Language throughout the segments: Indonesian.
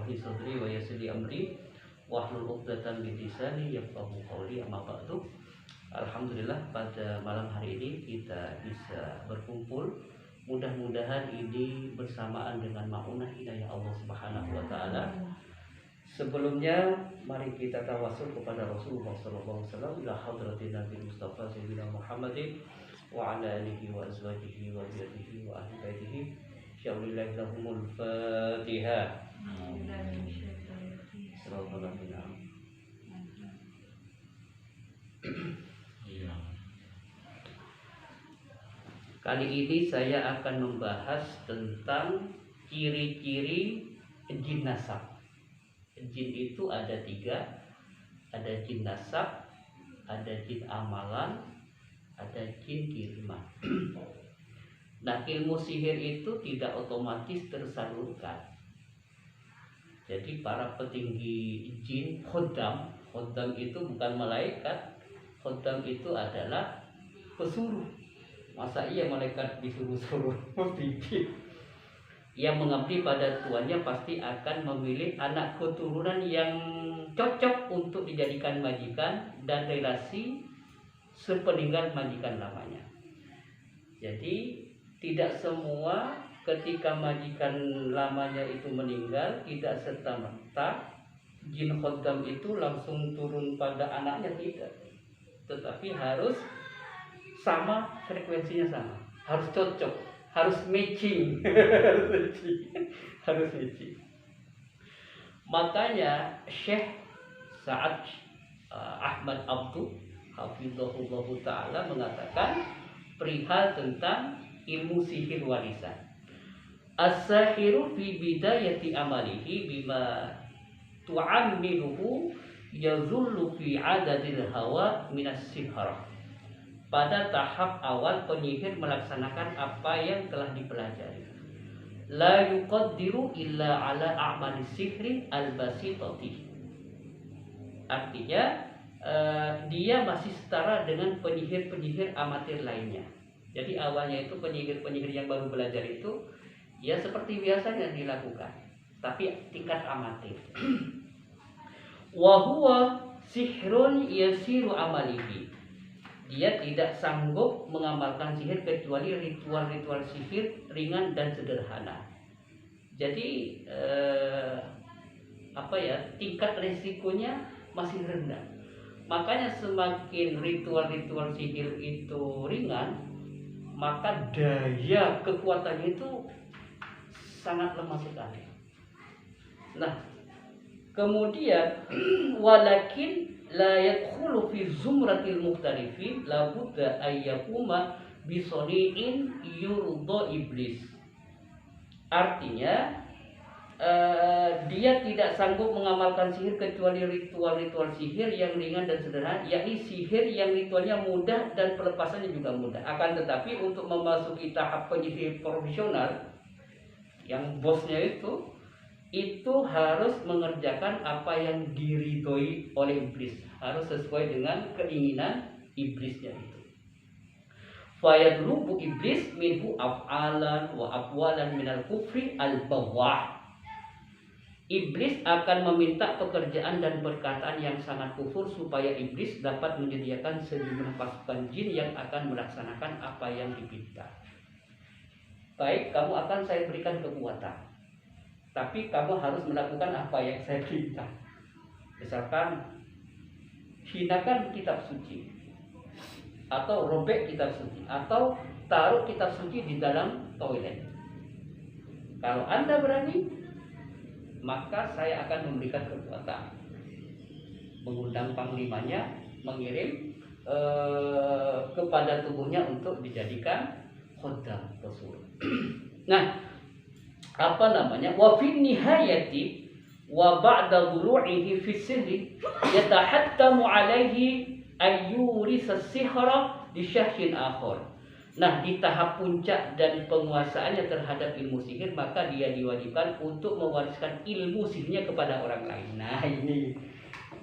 shrah li sadri wa yassir li amri wahlul 'uqdatam min lisani yafqahu qawli. Amma ba'du. Alhamdulillah pada malam hari ini kita bisa berkumpul. Mudah-mudahan ini bersamaan dengan ma'unah hidayah Allah Subhanahu wa taala. Sebelumnya mari kita tawasul kepada Rasulullah sallallahu alaihi wasallam, ila hadratin Nabi Mustafa sayyidina Muhammadin wa ala alihi wa azwajihi wa dzurriyyatihi wa ahli baitihi. Syaulillahi lahumul Fatihah. Kali ini saya akan membahas tentang ciri-ciri jin nasab. Jin itu ada 3, ada jin nasab, ada jin amalan, ada jin kiriman. Nah, ilmu sihir itu tidak otomatis tersalurkan. Jadi para petinggi jin, khodam itu bukan malaikat, khodam itu adalah pesuruh. Masa iya malaikat disuruh-suruh bikin? Yang mengabdi pada tuannya pasti akan memilih anak keturunan yang cocok untuk dijadikan majikan dan relasi sepeninggal majikan lamanya. Jadi tidak semua ketika majikan lamanya itu meninggal, tidak serta-merta jin khodam itu langsung turun pada anaknya, tidak. Tetapi harus sama, frekuensinya sama, harus cocok, harus matching. harus matching. Makanya Syekh Sa'ad Ahmad Abdu hafizahullah ta'ala mengatakan perihal tentang ilmu sihir warisan. As-sahiru fi bidayati amalihi bima tu'ammiluhu yazullu fi adadil hawa minas sihra. Pada tahap awal penyihir melaksanakan apa yang telah dipelajari. La yuqaddiru illa ala a'mali sihri al-basitati. Artinya dia masih setara dengan penyihir-penyihir amatir lainnya. Jadi awalnya itu penyihir-penyihir yang baru belajar itu ya seperti biasanya dilakukan, tapi tingkat amatir. Wa huwa sihrun yasiru amalihi. Dia tidak sanggup mengamalkan sihir kecuali ritual-ritual sihir ringan dan sederhana. Jadi tingkat resikonya masih rendah. Makanya semakin ritual-ritual sihir itu ringan, maka daya kekuatannya itu sangat lemah sekali. Nah, kemudian walakin la yadkhulu fi zumratil mukhtalifin la budda ayyakuma bisoni'in yurdo iblis. Artinya dia tidak sanggup mengamalkan sihir kecuali ritual-ritual sihir yang ringan dan sederhana, yakni sihir yang ritualnya mudah dan pelepasannya juga mudah. Akan tetapi untuk memasuki tahap penyihir profesional yang bosnya itu harus mengerjakan apa yang diridhoi oleh iblis, harus sesuai dengan keinginan iblisnya itu. Fayadlubu iblis minhu af'alan wa aqwalan minal kufri al-bawah. Iblis akan meminta pekerjaan dan perkataan yang sangat kufur supaya iblis dapat menyediakan sejumlah pasukan jin yang akan melaksanakan apa yang dipinta. Baik, kamu akan saya berikan kekuatan, tapi kamu harus melakukan apa yang saya perintah. Misalkan hinakan kitab suci, atau robek kitab suci, atau taruh kitab suci di dalam toilet. Kalau Anda berani, maka saya akan memberikan kekuatan, mengundang panglimanya, mengirim kepada tubuhnya untuk dijadikan khodam Rasul. Nah, wa fi nihayati wa ba'da dhulu'ihi fi sirri yatahattamu alaihi ayyurisa sihra li syahsin akhar. Nah, di tahap puncak dan penguasaannya terhadap ilmu sihir, maka dia diwajibkan untuk mewariskan ilmu sihirnya kepada orang lain. Nah, ini.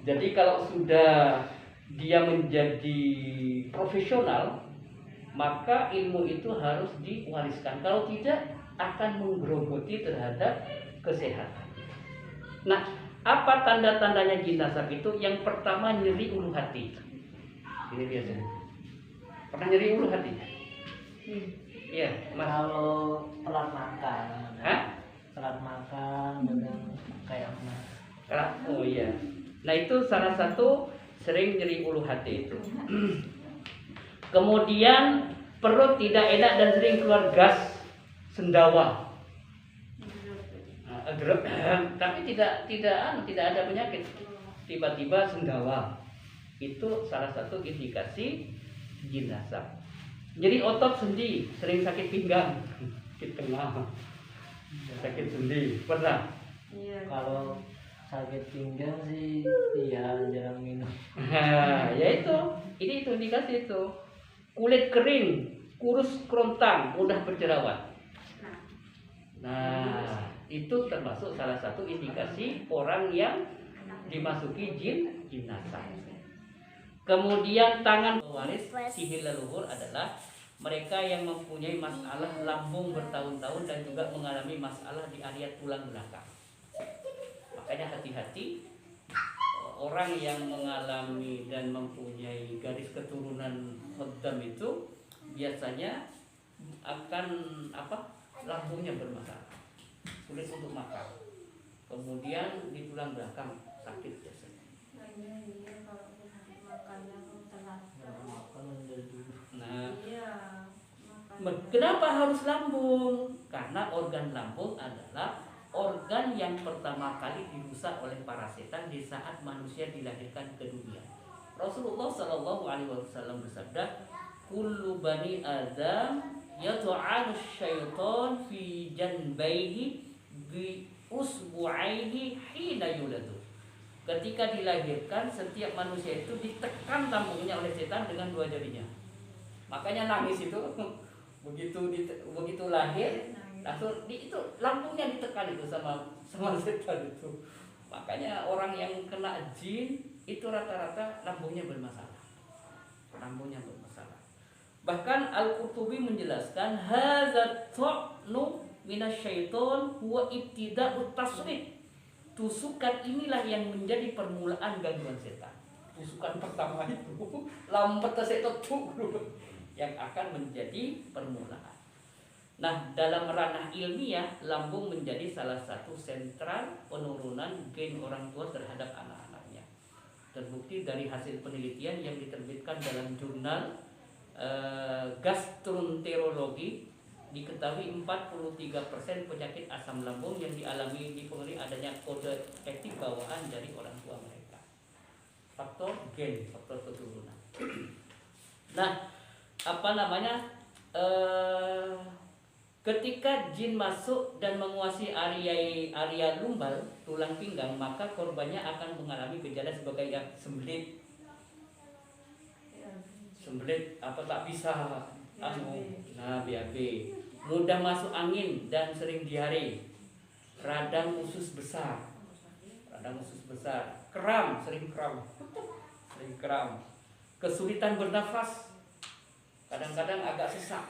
Jadi kalau sudah dia menjadi profesional, maka ilmu itu harus diwariskan. Kalau tidak, akan menggerogoti terhadap kesehatan. Nah, apa tanda-tandanya jin nasab itu? Yang pertama, nyeri ulu hati. Ini biasanya. Pernah nyeri ulu hati? Iya, Mas. Kalau telat makan. Hah? Telat makan kadang kayak emas. Oh iya. Nah, itu salah satu sering nyeri ulu hati itu. Kemudian perut tidak enak dan sering keluar gas, sendawa. Tapi tidak ada penyakit. Tiba-tiba sendawa. Itu salah satu indikasi jin nasab. Jadi otot sendi, sering sakit pinggang, sakit tengah, sakit sendi. Pernah? Iya. Kalau sakit pinggang sih iya jarang minum. Nah, ya itu indikasi itu. Kulit kering, kurus kerontang, mudah berjerawat. Nah, itu termasuk salah satu indikasi orang yang dimasuki jin nasab. Kemudian tangan pewaris sihir leluhur adalah mereka yang mempunyai masalah lambung bertahun-tahun dan juga mengalami masalah di area tulang belakang. Makanya hati-hati orang yang mengalami dan mempunyai garis keturunan khodam itu biasanya akan lambungnya bermasalah, sulit untuk makan. Kemudian di tulang belakang sakit biasanya. Nah, kenapa harus lambung? Karena organ lambung adalah organ yang pertama kali dirusak oleh para setan di saat manusia dilahirkan ke dunia. Rasulullah Shallallahu Alaihi Wasallam bersabda, "Kullu bani Adam yata'anu syaitan fi janbaihi bi usbu'aihi hina yuladu." Ketika dilahirkan, setiap manusia itu ditekan lambungnya oleh setan dengan dua jarinya. Makanya nangis itu begitu lahir langsung itu lambungnya ditekan itu sama setan itu. Makanya orang yang kena jin itu rata-rata lambungnya bermasalah. Bahkan Al-Qurtubi menjelaskan hadza ta'nu minasyaiton huwa ibtida'ut tasrif. Tusukan inilah yang menjadi permulaan gangguan setan. Tusukan pertama itu lambat setan yang akan menjadi permulaan. Nah, dalam ranah ilmiah, lambung menjadi salah satu sentral penurunan gen orang tua terhadap anak-anaknya. Terbukti dari hasil penelitian yang diterbitkan dalam jurnal gastroenterologi, diketahui 43% penyakit asam lambung yang dialami dipengaruhi adanya kode etik bawaan dari orang tua mereka. Faktor gen, faktor keturunan. Nah, ketika jin masuk dan menguasai area lumbal, tulang pinggang, maka korbannya akan mengalami gejala sebagai sembelit, tak bisa, BAB, mudah masuk angin dan sering diare, radang usus besar, sering kram, kesulitan bernafas, kadang-kadang agak sesak,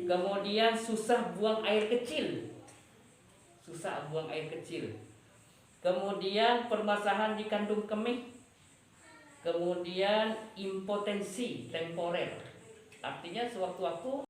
kemudian susah buang air kecil, kemudian permasalahan di kandung kemih, kemudian impotensi temporer, artinya sewaktu-waktu